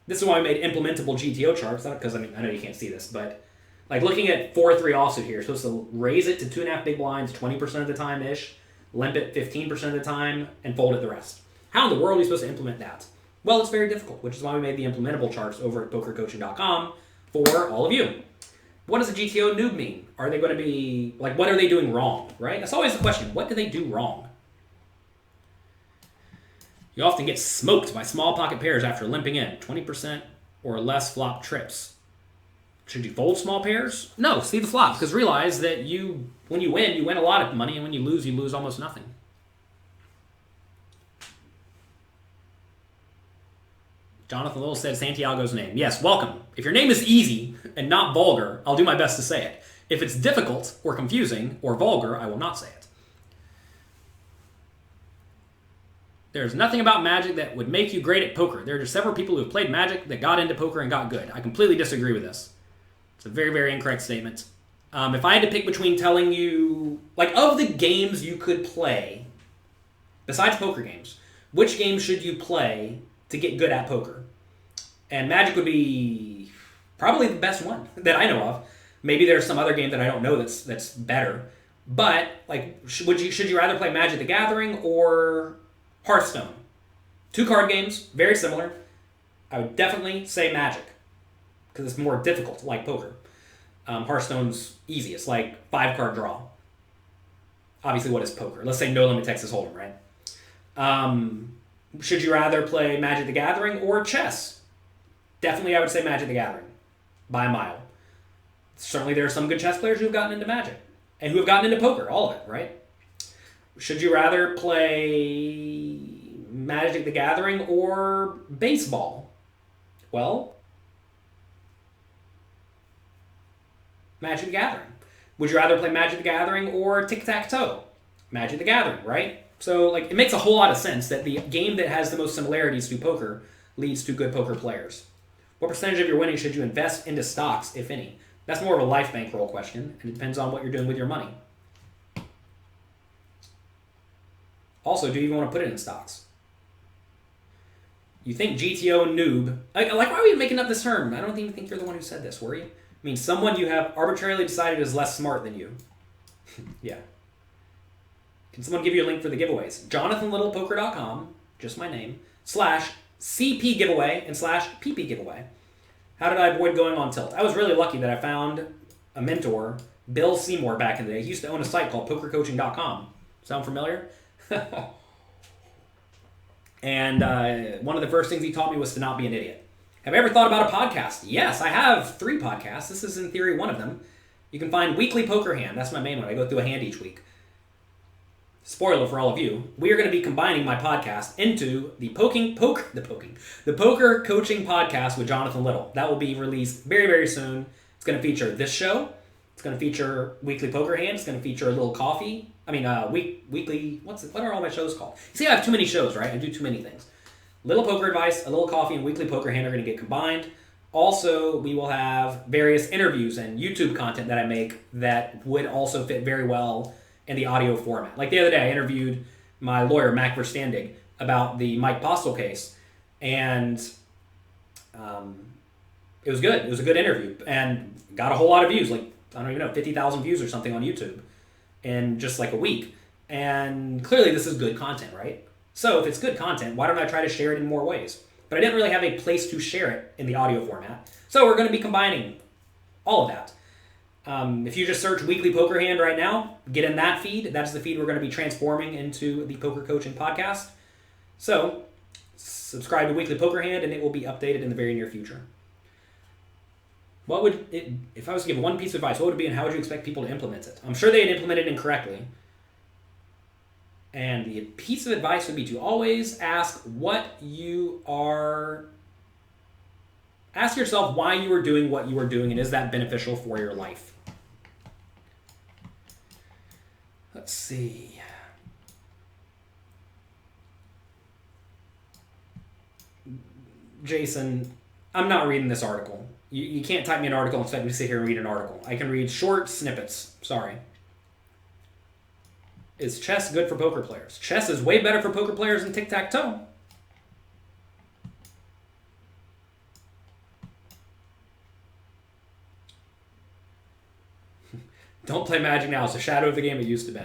this is why I made implementable GTO charts. Not because I know you can't see this, but like looking at 4-3 offsuit here, you're supposed to raise it to 2.5 big blinds 20% of the time-ish, limp it 15% of the time, and fold it the rest. How in the world are you supposed to implement that? Well, it's very difficult, which is why we made the implementable charts over at pokercoaching.com for all of you. What does a GTO noob mean? Are they going to be, like, what are they doing wrong, right? That's always the question. What do they do wrong? You often get smoked by small pocket pairs after limping in. 20% or less flop trips. Should you fold small pairs? No, see the flop, because realize that when you win a lot of money, and when you lose almost nothing. Jonathan Little said Santiago's name. Yes, welcome. If your name is easy and not vulgar, I'll do my best to say it. If it's difficult or confusing or vulgar, I will not say it. There's nothing about Magic that would make you great at poker. There are just several people who have played Magic that got into poker and got good. I completely disagree with this. It's a very, very incorrect statement. If I had to pick between telling you, like, of the games you could play, besides poker games, which games should you play to get good at poker? And Magic would be probably the best one that I know of. Maybe there's some other game that I don't know that's better. But like, should you rather play Magic the Gathering or Hearthstone? 2 card games, very similar. I would definitely say Magic because it's more difficult, like poker. Hearthstone's easy. It's like 5-card draw. Obviously, what is poker? Let's say no limit Texas Hold'em, right? Should you rather play Magic the Gathering or chess? Definitely, I would say Magic the Gathering by a mile. Certainly, there are some good chess players who have gotten into Magic and who have gotten into poker, all of it, right? Should you rather play Magic the Gathering or baseball? Well, Magic the Gathering. Would you rather play Magic the Gathering or tic-tac-toe? Magic the Gathering, right? So, like, it makes a whole lot of sense that the game that has the most similarities to poker leads to good poker players. What percentage of your winnings should you invest into stocks, if any? That's more of a life bankroll question, and it depends on what you're doing with your money. Also, do you even want to put it in stocks? You think GTO noob... Like, why are we making up this term? I don't even think you're the one who said this, were you? I mean, someone you have arbitrarily decided is less smart than you. Yeah. Can someone give you a link for the giveaways? JonathanLittlePoker.com, just my name, /CP giveaway and /PP giveaway. How did I avoid going on tilt? I was really lucky that I found a mentor, Bill Seymour, back in the day. He used to own a site called PokerCoaching.com. Sound familiar? And one of the first things he taught me was to not be an idiot. Have I ever thought about a podcast? Yes, I have 3 podcasts. This is, in theory, one of them. You can find Weekly Poker Hand. That's my main one. I go through a hand each week. Spoiler for all of you, we are going to be combining my podcast into the Poker Coaching Podcast with Jonathan Little. That will be released very, very soon. It's going to feature this show. It's going to feature Weekly Poker Hand. It's going to feature a little coffee. Weekly, what are all my shows called? See, I have too many shows, right? I do too many things. Little Poker Advice, a little coffee, and Weekly Poker Hand are going to get combined. Also, we will have various interviews and YouTube content that I make that would also fit very well in the audio format. Like the other day, I interviewed my lawyer, Mac Verstandig, about the Mike Postel case, and it was good. It was a good interview, and got a whole lot of views, like, I don't even know, 50,000 views or something on YouTube in just like a week. And clearly this is good content, right? So if it's good content, why don't I try to share it in more ways? but I didn't really have a place to share it in the audio format. So we're going to be combining all of that. If you just search Weekly Poker Hand right now, get in that feed. That's the feed we're going to be transforming into the Poker Coaching Podcast. So subscribe to Weekly Poker Hand, and it will be updated in the very near future. What would it, if I was to give one piece of advice, what would it be, and how would you expect people to implement it? I'm sure they'd implement it incorrectly. And the piece of advice would be to always ask ask yourself why you are doing what you are doing, and is that beneficial for your life? Let's see. Jason, I'm not reading this article. You can't type me an article and expect me to sit here and read an article. I can read short snippets. Sorry. Is chess good for poker players? Chess is way better for poker players than tic-tac-toe. Don't play Magic now. It's a shadow of the game it used to be.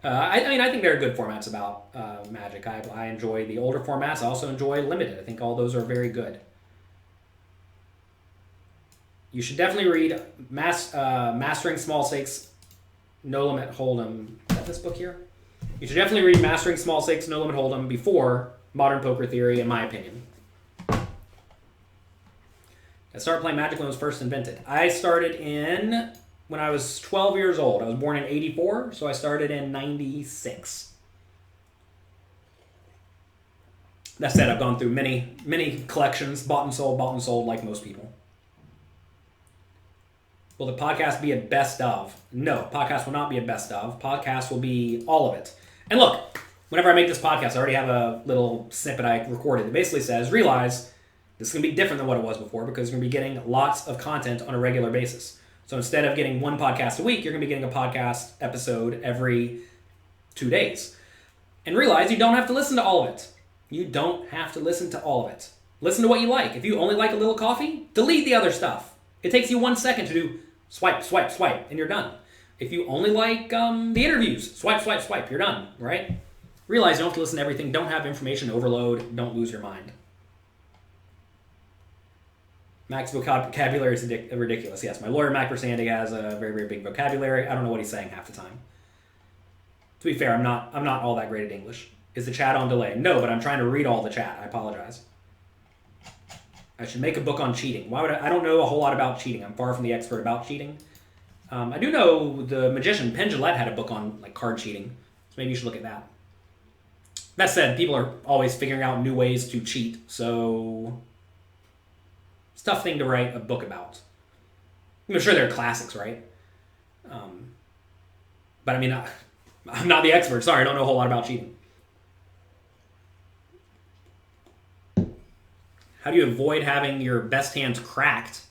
I think there are good formats about Magic. I enjoy the older formats. I also enjoy Limited. I think all those are very good. You should definitely read Mastering Small Stakes, No Limit Hold'em. Is that this book here? You should definitely read Mastering Small Stakes, No Limit Hold'em before Modern Poker Theory, in my opinion. I started playing Magic when it was first invented. I started when I was 12 years old. I was born in 84, so I started in 96. That said, I've gone through many collections, bought and sold like most people. Will the podcast be a best of? No, podcast will not be a best of. Podcast will be all of it. And look, whenever I make this podcast, I already have a little snippet I recorded that basically says, realize this is going to be different than what it was before, because you're going to be getting lots of content on a regular basis. So instead of getting one podcast a week, you're going to be getting a podcast episode every 2 days. And realize you don't have to listen to all of it. You don't have to listen to all of it. Listen to what you like. If you only like a little coffee, delete the other stuff. It takes you 1 second to do swipe, swipe, swipe, and you're done. If you only like the interviews, swipe, swipe, swipe, you're done, right? Realize you don't have to listen to everything. Don't have information overload. Don't lose your mind. Mac's vocabulary is ridiculous. Yes, my lawyer, Mac Versandig, has a very, very big vocabulary. I don't know what he's saying half the time. To be fair, I'm not all that great at English. Is the chat on delay? No, but I'm trying to read all the chat. I apologize. I should make a book on cheating. Why would I don't know a whole lot about cheating. I'm far from the expert about cheating. I do know the magician Penn Jillette had a book on card cheating, so maybe you should look at that. That said, people are always figuring out new ways to cheat, so it's a tough thing to write a book about. I'm sure there are classics, right? But I mean, I'm not the expert. Sorry, I don't know a whole lot about cheating. How do you avoid having your best hands cracked?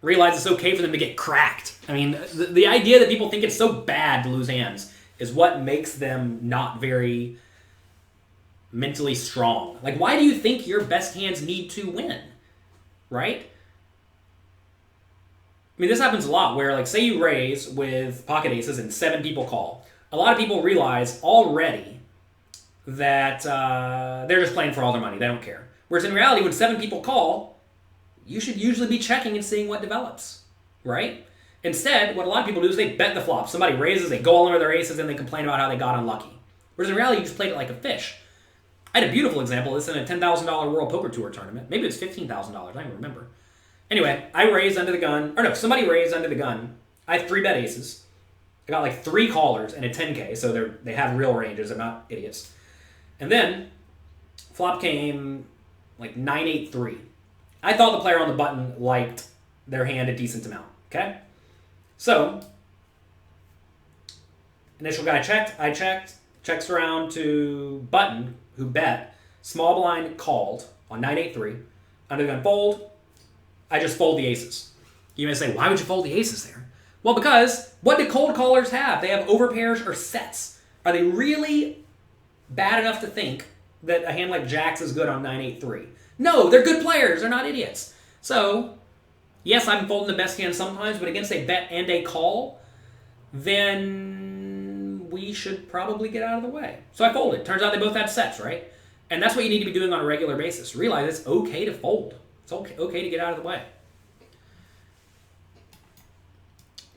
Realize it's okay for them to get cracked. I mean, the idea that people think it's so bad to lose hands is what makes them not very mentally strong. Why do you think your best hands need to win? Right? I mean, this happens a lot where, say you raise with pocket aces and 7 people call. A lot of people realize already that they're just playing for all their money. They don't care. Whereas in reality, when 7 people call, you should usually be checking and seeing what develops, right? Instead, what a lot of people do is they bet the flop. Somebody raises, they go all in with their aces, and they complain about how they got unlucky. Whereas in reality, you just played it like a fish. I had a beautiful example of this in a $10,000 World Poker Tour tournament. Maybe it's $15,000. I don't even remember. Anyway, I raised under the gun. Or no, somebody raised under the gun. I have 3 bet aces. I got 3 callers and a 10K, so they have real ranges. They're not idiots. And then flop came 9-8-3. I thought the player on the button liked their hand a decent amount, okay? So, initial guy checked, I checked, checks around to button, who bet, small blind called on 9-8-3, under the gun fold, I just fold the aces. You may say, why would you fold the aces there? Well, because what do cold callers have? They have overpairs or sets. Are they really bad enough to think that a hand like Jacks is good on 9-8-3? No, they're good players. They're not idiots. So, yes, I'm folding the best hand sometimes, but against a bet and a call, then we should probably get out of the way. So I folded. Turns out they both had sets, right? And that's what you need to be doing on a regular basis. Realize it's okay to fold. It's okay to get out of the way.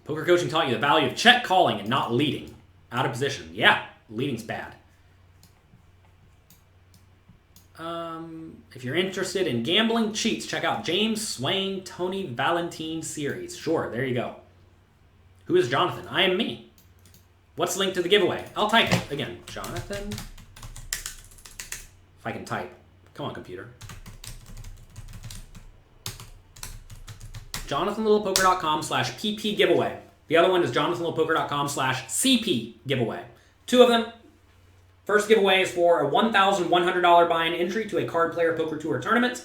Poker coaching taught you the value of check calling and not leading. Out of position. Yeah, leading's bad. If you're interested in gambling cheats, check out James Swain Tony Valentine series. Sure, there you go. Who is Jonathan? I am me. What's the link to the giveaway? I'll type it. Again, Jonathan. If I can type. Come on, computer. JonathanLittlePoker.com/PP giveaway. The other one is JonathanLittlePoker.com/CP giveaway. Two of them. First giveaway is for a $1,100 buy-in entry to a Card Player Poker Tour tournament,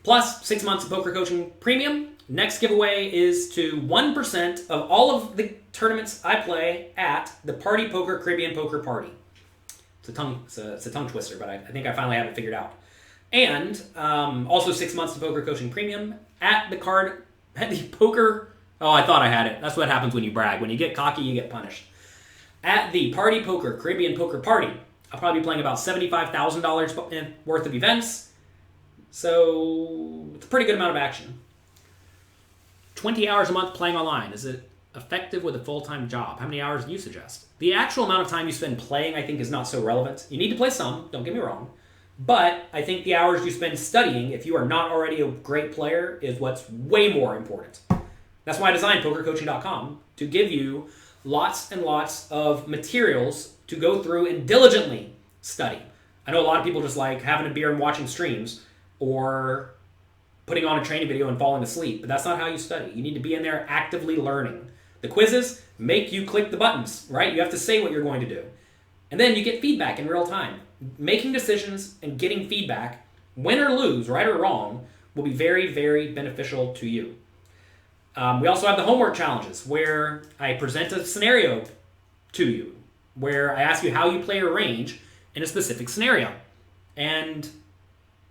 plus 6 months of poker coaching premium. Next giveaway is to 1% of all of the tournaments I play at the Party Poker Caribbean Poker Party. It's a tongue twister, but I think I finally have it figured out. And also 6 months of poker coaching premium at the poker. Oh, I thought I had it. That's what happens when you brag. When you get cocky, you get punished. At the Party Poker Caribbean Poker Party, I'll probably be playing about $75,000 worth of events. So it's a pretty good amount of action. 20 hours a month playing online. Is it effective with a full-time job? How many hours do you suggest? The actual amount of time you spend playing, I think, is not so relevant. You need to play some, don't get me wrong. But I think the hours you spend studying, if you are not already a great player, is what's way more important. That's why I designed PokerCoaching.com, to give you lots and lots of materials to go through and diligently study. I know a lot of people just like having a beer and watching streams, or putting on a training video and falling asleep, but that's not how you study. You need to be in there actively learning. The quizzes make you click the buttons, right? You have to say what you're going to do. And then you get feedback in real time. Making decisions and getting feedback, win or lose, right or wrong, will be very, very beneficial to you. We also have the homework challenges, where I present a scenario to you, where I ask you how you play your range in a specific scenario. And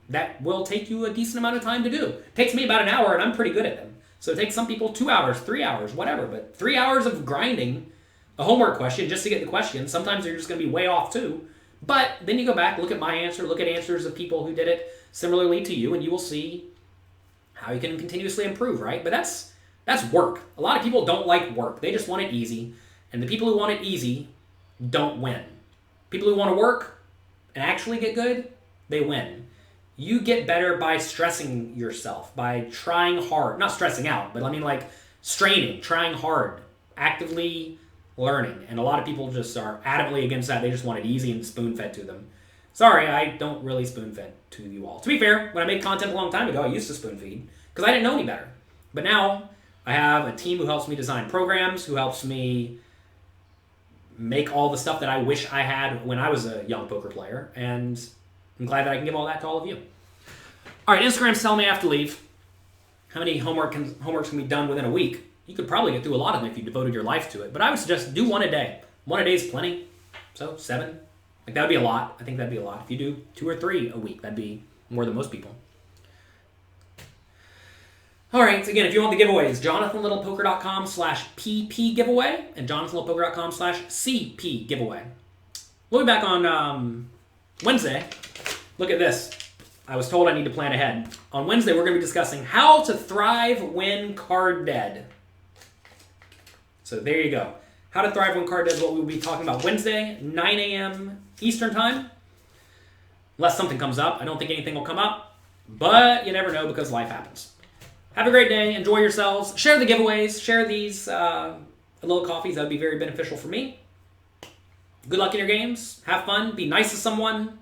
that will take you a decent amount of time to do. It takes me about an hour, and I'm pretty good at them. So it takes some people 2 hours, 3 hours, whatever. But 3 hours of grinding a homework question just to get the question. Sometimes you're just going to be way off too. But then you go back, look at my answer, look at answers of people who did it similarly to you, and you will see how you can continuously improve, right? But that's work. A lot of people don't like work. They just want it easy. And the people who want it easy don't win. People who want to work and actually get good, they win. You get better by stressing yourself, by trying hard. Not stressing out, but I mean like straining, trying hard, actively learning. And a lot of people just are adamantly against that. They just want it easy and spoon-fed to them. Sorry, I don't really spoon-fed to you all. To be fair, when I made content a long time ago, I used to spoon-feed because I didn't know any better. But now I have a team who helps me design programs, who helps me make all the stuff that I wish I had when I was a young poker player, and I'm glad that I can give all that to all of you. All right, Instagram's telling me I have to leave. How many homeworks can be done within a week? You could probably get through a lot of them if you devoted your life to it, but I would suggest do one a day. One a day is plenty, so 7. Like, that would be a lot. I think that'd be a lot. If you do 2 or 3 a week, that'd be more than most people. All right, so again, if you want the giveaways, JonathanLittlePoker.com/PP giveaway and JonathanLittlePoker.com/CP giveaway. We'll be back on Wednesday. Look at this. I was told I need to plan ahead. On Wednesday, we're going to be discussing how to thrive when card dead. So there you go. How to thrive when card dead is what we'll be talking about Wednesday, 9 a.m. Eastern time. Unless something comes up. I don't think anything will come up, but you never know because life happens. Have a great day. Enjoy yourselves. Share the giveaways. Share these little coffees. That would be very beneficial for me. Good luck in your games. Have fun. Be nice to someone.